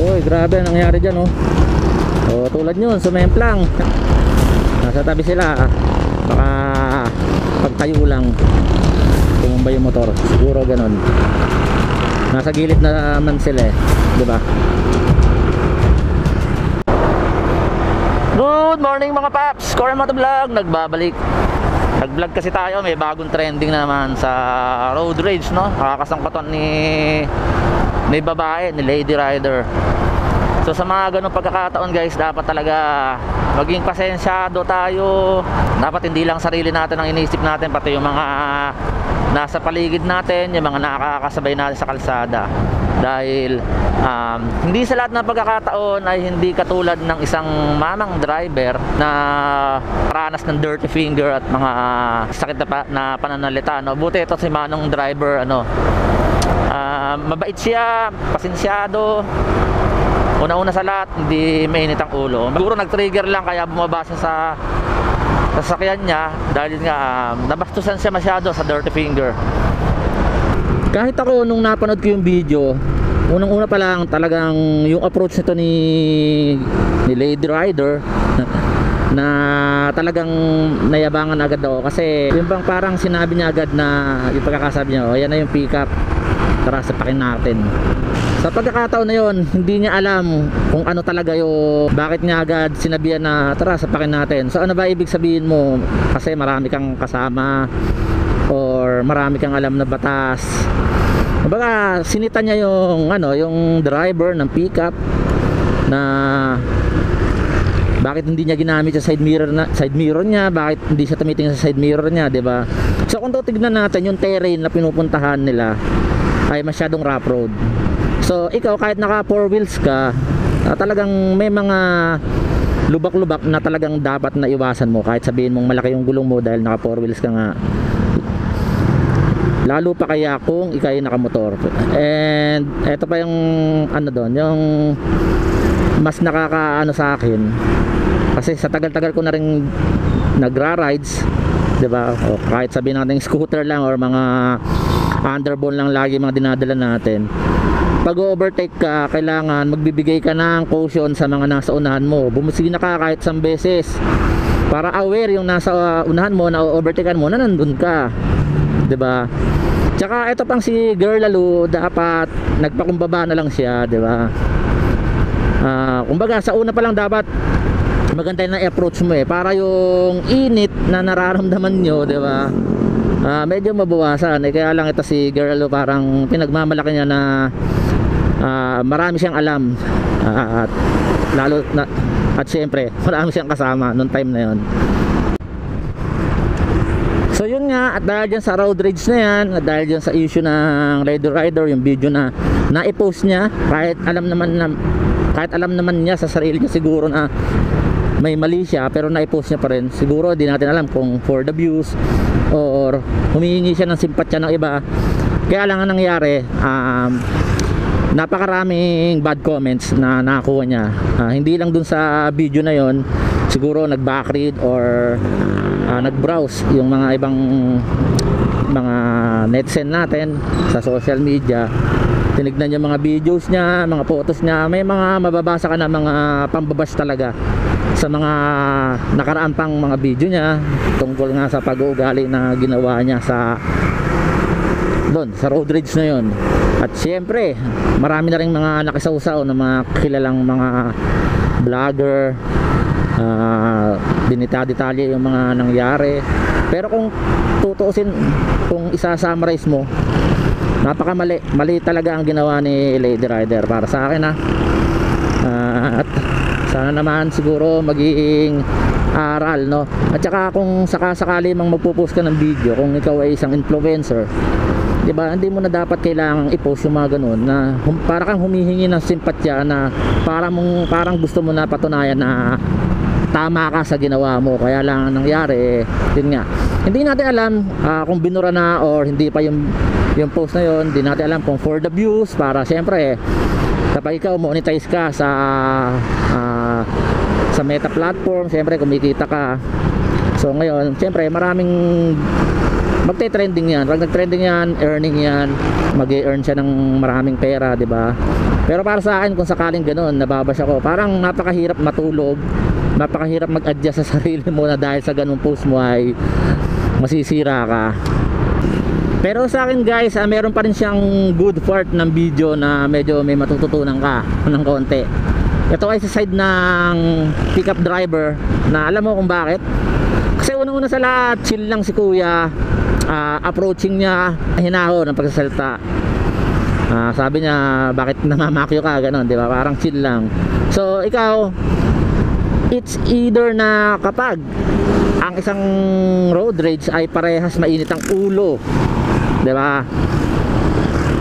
Uy, grabe ang nangyari dyan, oh. O, tulad yun, sumemplang. Nasa tabi sila. Baka pagtayo lang tumumba yung motor. Siguro ganun. Nasa gilid na naman sila eh, diba? Good morning mga paps! Corey Motovlog, nagbabalik. Nag-vlog kasi tayo, may bagong trending na naman sa road rage, no? Nakakasangkaton ni babae, ni Lady Rider. So sa mga ganung pagkakataon guys, dapat talaga maging pasensyado tayo. Dapat hindi lang sarili natin ang iniisip natin, pati yung mga nasa paligid natin, yung mga nakakasabay natin sa kalsada. Dahil hindi sa lahat ng pagkakataon ay hindi katulad ng isang mamang driver na ranas ng dirty finger at mga sakit na pananalita, no? Buti ito si manong driver, mabait siya, pasensyado. Una-una sa lahat, hindi mainit ang ulo. Siguro nag-trigger lang kaya bumaba siya sa sasakyan niya dahil nga nabastusan siya masyado sa dirty finger. Kahit ako nung napanood ko yung video, unang-una pa lang talagang yung approach nito ni Lady Rider na talagang nayabangan agad ako. Kasi yung bang parang sinabi niya agad na yung pagkakasabi niya, oh, yan na yung pick-up, tara sapakin natin. Sa pagkakataon na yon, hindi niya alam kung ano talaga yung bakit niya agad sinabihan na tara sapakin natin. So ano ba ibig sabihin mo? Kasi marami kang kasama or marami kang alam na batas. Baka sinita niya yung driver ng pickup na bakit hindi niya ginamit sa side mirror niya, bakit hindi siya tumitingin sa side mirror niya, 'di ba? So kung titignan natin yung terrain na pinupuntahan nila ay masyadong rough road. So ikaw kahit naka 4 wheels ka, talagang may mga lubak-lubak na talagang dapat na iwasan mo kahit sabihin mong malaki yung gulong mo dahil naka 4 wheels ka nga. Lalo pa kaya kung ikay nakamotor. And eto pa yung doon, yung mas nakakaano sa akin. Kasi sa tagal-tagal ko na rin nagra-rides, 'di ba? O kahit sabihin natin scooter lang or mga underbone lang lagi mga dinadala natin. Pag overtake ka, kailangan magbibigay ka ng caution sa mga nasa unahan mo. Bumusina ka kahit isang beses para aware yung nasa unahan mo na overtakean mo na nandun ka, 'di ba? Tsaka ito pang si Girl Lalo, dapat nagpakumbaba na lang siya, 'di ba? Kumbaga sa una pa lang dapat maganda na approach mo para yung init na nararamdaman nyo, 'di ba? Medyo mabawasan kaya lang ito si Girl Lalo, parang pinagmamalaki niya na marami siyang alam at lalo na, at syempre marami siyang kasama noong time na yon. So yun nga, at dahil dyan sa road rage na yan, at dahil dyan sa issue ng Lady Rider, yung video na na-post niya, kahit alam naman niya sa sarili niya siguro na may mali siya, pero na-post niya pa rin. Siguro di natin alam kung for the views or humihingi siya ng simpatya ng iba. Kaya lang ang nangyari, napakaraming bad comments na nakakuha niya. Hindi lang dun sa video na yon, siguro nag-backread or nag-browse yung mga ibang mga netizen natin sa social media. Tinignan yung mga videos niya, mga photos niya, may mga mababasa ka na mga pambabash talaga sa mga nakaraan pang mga video niya tungkol nga sa pag-uugali na ginawa niya sa road rage na yon. At syempre marami na rin mga nakisawsaw na mga kilalang mga vlogger, dinita-detalye yung mga nangyari. Pero kung tutuusin, kung isa-summarize mo, mali talaga ang ginawa ni Lady Rider para sa akin. At sana naman siguro magiging aral, no? At saka kung sakasakali mang magpo-post ka ng video, kung ikaw ay isang influencer, diba, hindi mo na dapat kailangang i-post yung mga ganun na para kang humihingi ng simpatya, na parang gusto mo na patunayan na tama ka sa ginawa mo. Kaya lang nangyari, yun nga, hindi natin alam kung binura na or hindi pa yung post na yun. Hindi natin alam kung for the views, para syempre kapag ikaw monetize ka sa Meta platform, syempre kumikita ka. So ngayon syempre maraming magte-trending yan. Pag nag-trending yan, earning yan, mag-e-earn siya ng maraming pera, di ba? Pero para sa akin, kung sakaling ganoon, nababash ako, parang napakahirap matulog, napakahirap mag-adjust sa sarili mo na dahil sa ganung post mo ay masisira ka. Pero sa akin guys, meron pa rin siyang good part ng video na medyo may matututunan ka ng konti. Ito ay sa side ng pickup driver na alam mo kung bakit? Kasi unang-una sa lahat, chill lang si kuya. Approaching niya hinahon ng pagsasalita. Sabi niya, bakit namamakyo ka, ganon, di ba? Parang chill lang. So ikaw, it's either na kapag ang isang road rage ay parehas mainit ang ulo, di ba?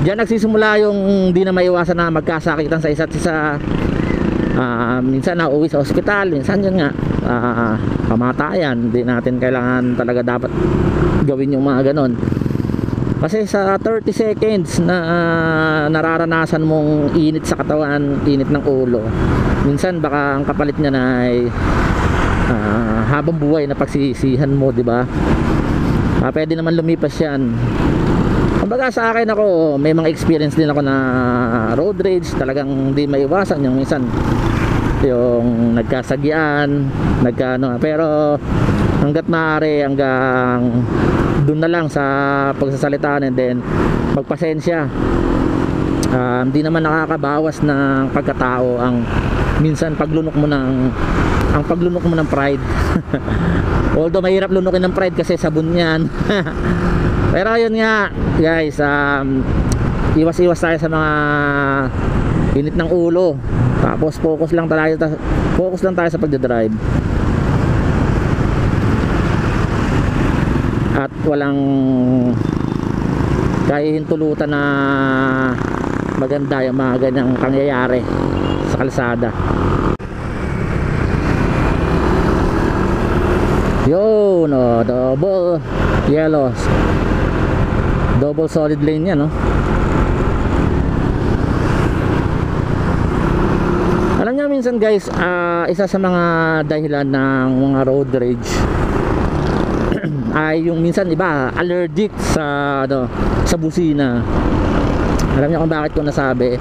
Diyan nagsisimula yung di na maiwasan na magkasakitan sa isa't isa. Minsan na uwi sa ospital, minsan yun nga kamatayan. Hindi natin kailangan talaga dapat gawin yung mga ganon. Kasi sa 30 seconds na nararanasan mong init sa katawan, init ng ulo, minsan baka ang kapalit niya na ay habang buhay na pagsisihan mo, di ba? Pwede naman lumipas yan. Kumbaga sa akin, ako may mga experience din ako na road rage, talagang hindi maiwasan yung minsan yung nagkasagian, pero hanggat maaari, hanggang doon na lang sa pagsasalitaan, and then magpasensya. Hindi naman nakakabawas ng pagkatao ang minsan paglunok mo ng pride. Although mahirap lunukin ng pride kasi sabon yan. Pero yun nga guys, iwas-iwas tayo sa mga init ng ulo. Tapos focus lang tayo sa pagdadrive. At walang kahihintulutan na maganda yung mga ganyang pangyayari sa kalsada. Yun, double yellows, double solid lane yan, no? Alam niyo minsan guys, isa sa mga dahilan ng mga road rage ay yung minsan iba allergic sa sa busina. Alam niyo kung bakit ko nasabi?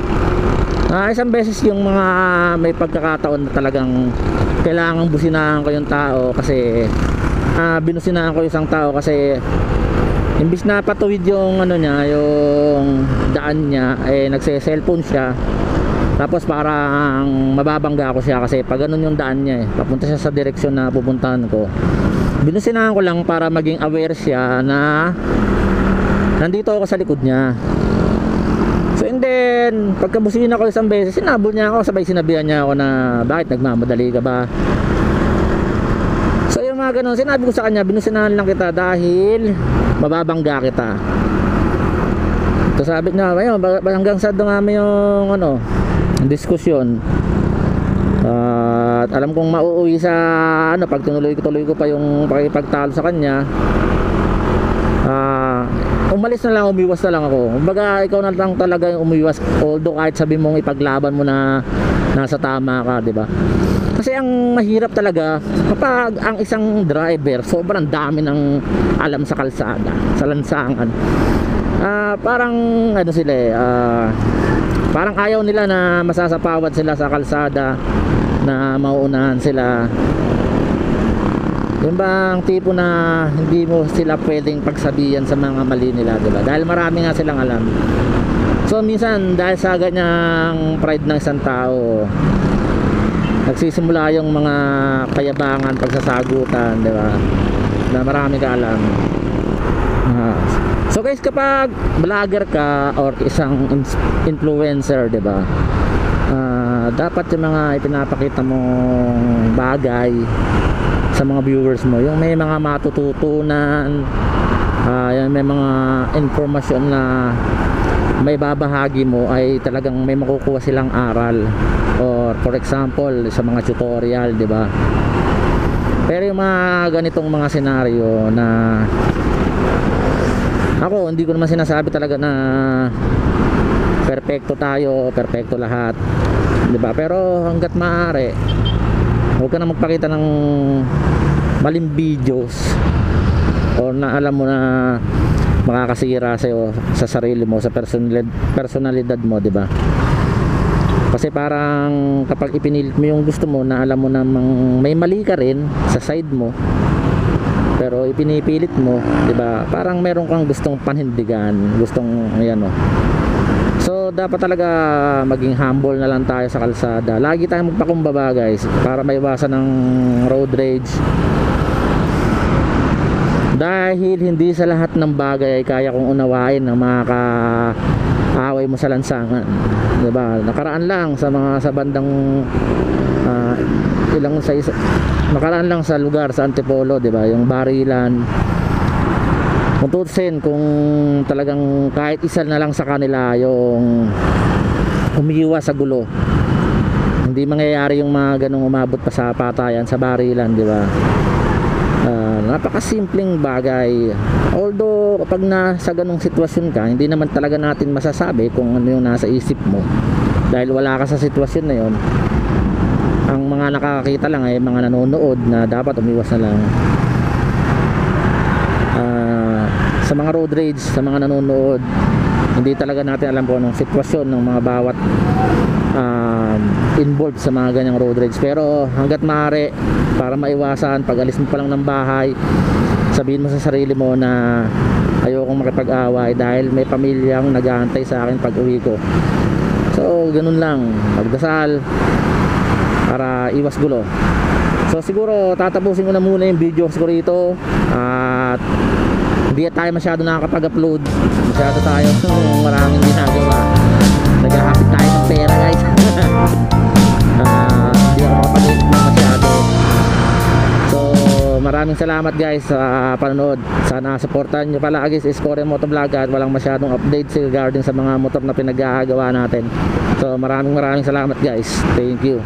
Isang beses yung mga may pagkakataon na talagang kailangan businahan ko yung tao kasi binusinahan ko isang tao kasi imbis na patuwid yung yung daan niya, nagse-cellphone siya. Tapos parang mababangga ako siya kasi pag ganun yung daan niya, papunta siya sa direksyon na pupuntahan ko. Binusinahan ko lang para maging aware siya na nandito ako sa likod niya. So and then pagkabusina ko isang beses, sinabol niya ako, sabay sinabihan niya ako na bakit nagmamadali ka ba? So yung mga ganun, sinabi ko sa kanya, binusinahan lang kita dahil mababangga kita. So sabi niya, ayun, hanggang sa dumami yung diskusyon. At alam kong mauuwi sa pag tuloy ko pa yung pakipagtalo sa kanya. Umalis na lang, umiwas na lang ako. Kumbaga ikaw na lang talaga yung umiwas, although kahit sabi mong ipaglaban mo na nasa tama ka, di ba? Kasi ang mahirap talaga kapag ang isang driver sobrang dami ng alam sa kalsada, sa lansangan. Parang sila parang ayaw nila na masasapawat sila sa kalsada, na mauunahan sila. Yung bang tipo na hindi mo sila pwedeng pagsabihan sa mga mali nila, diba? Dahil marami nga silang alam. So minsan dahil sa ganyang pride ng isang tao, nagsisimula yung mga kayabangan, pagsasagutan, diba? Na marami ka alam. So guys, kapag vlogger ka or isang influencer, diba? Dapat yung mga ipinapakita mong bagay sa mga viewers mo, yung may mga matututunan, yung may mga informasyon na may babahagi mo, ay talagang may makukuha silang aral. Or for example sa mga tutorial, di ba? Pero yung mga ganitong mga senaryo na ako, hindi ko naman sinasabi talaga na perfecto tayo, perfecto lahat, di ba? Pero hanggat maaari, huwag ka na magpakita ng maling videos o na alam mo na makakasira sa'yo sa sarili mo, sa personalidad mo, di ba? Kasi parang kapag ipinilit mo yung gusto mo na alam mo namang may mali ka rin sa side mo, pero ipinipilit mo, di ba? Parang meron kang gustong panhindigan, gustong ayan, so dapat talaga maging humble na lang tayo sa kalsada. Lagi tayong magpakumbaba guys, para maiwasan ng road rage. Dahil hindi sa lahat ng bagay ay kaya kong unawain ng mga kaaway mo sa lansangan, diba? Nakaraan lang sa bandang nakaraan lang sa lugar sa Antipolo, diba? Yung barilan. Kung tutusin, kung talagang kahit isa na lang sa kanila yung umiiwas sa gulo, hindi mangyayari yung mga ganong umabot pa sa patayan, sa barilan, di ba? Napakasimpleng bagay. Although kapag nasa ganong sitwasyon ka, hindi naman talaga natin masasabi kung ano yung nasa isip mo, dahil wala ka sa sitwasyon na yon. Ang mga nakakakita lang ay mga nanonood na dapat umiwas na lang. Sa mga road rage, sa mga nanonood, hindi talaga natin alam kung anong sitwasyon ng mga bawat involved sa mga ganyang road rage. Pero hanggat maaari, para maiwasan, pag alis mo pa lang ng bahay, sabihin mo sa sarili mo na ayokong makipag-away dahil may pamilyang nag-aantay sa akin pag uwi ko. So ganun lang, magdasal para iwas gulo. So siguro tatapusin ko na muna yung video ko rito, at hindi tayo masyado nakakapag-upload, masyado tayo maraming ginagawa, naghahapit tayo ng pera guys. Hindi ako makapag-edit na masyado. So maraming salamat guys sa panonood. Sana supportan nyo palagi si Score Motovlog at walang masyadong updates regarding sa mga motor na pinag-aagawa natin. So maraming salamat guys, thank you.